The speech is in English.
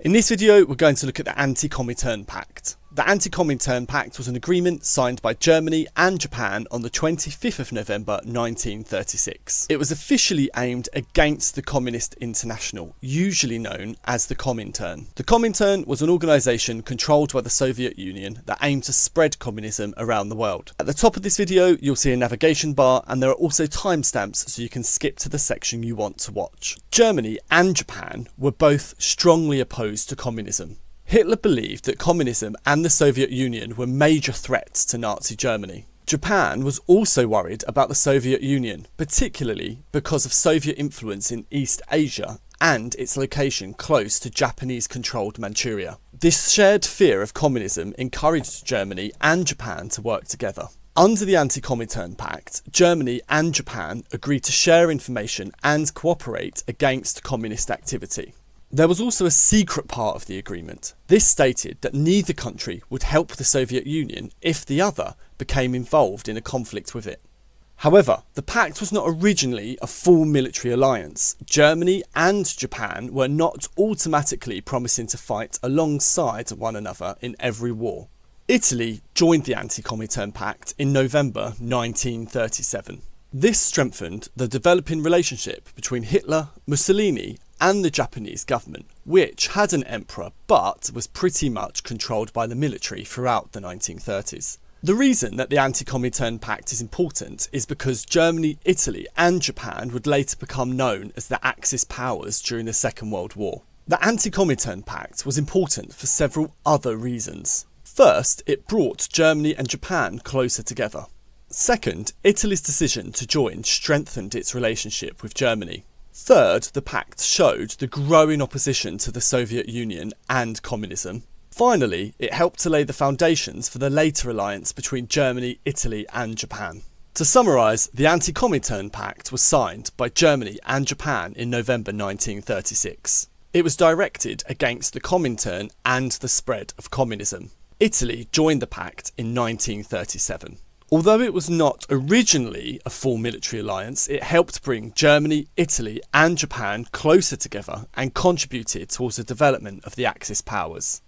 In this video, we're going to look at the Anti-Comintern Pact. The Anti-Comintern Pact was an agreement signed by Germany and Japan on the 25th of November 1936. It was officially aimed against the Communist International, usually known as the Comintern. The Comintern was an organisation controlled by the Soviet Union that aimed to spread communism around the world. At the top of this video, you'll see a navigation bar, and there are also timestamps so you can skip to the section you want to watch. Germany and Japan were both strongly opposed to communism. Hitler believed that communism and the Soviet Union were major threats to Nazi Germany. Japan was also worried about the Soviet Union, particularly because of Soviet influence in East Asia and its location close to Japanese-controlled Manchuria. This shared fear of communism encouraged Germany and Japan to work together. Under the Anti-Comintern Pact, Germany and Japan agreed to share information and cooperate against communist activity. There was also a secret part of the agreement. This stated that neither country would help the Soviet Union if the other became involved in a conflict with it. However, the pact was not originally a full military alliance. Germany and Japan were not automatically promising to fight alongside one another in every war. Italy joined the Anti-Comintern Pact in November 1937. This strengthened the developing relationship between Hitler, Mussolini and the Japanese government, which had an emperor but was pretty much controlled by the military throughout the 1930s. The reason that the Anti-Comintern Pact is important is because Germany, Italy and Japan would later become known as the Axis powers during the Second World War. The Anti-Comintern Pact was important for several other reasons. First, it brought Germany and Japan closer together. Second, Italy's decision to join strengthened its relationship with Germany. Third, the pact showed the growing opposition to the Soviet Union and communism. Finally, it helped to lay the foundations for the later alliance between Germany, Italy and Japan. To summarise, the Anti-Comintern Pact was signed by Germany and Japan in November 1936. It was directed against the Comintern and the spread of communism. Italy joined the pact in 1937. Although it was not originally a full military alliance, it helped bring Germany, Italy and Japan closer together and contributed towards the development of the Axis powers.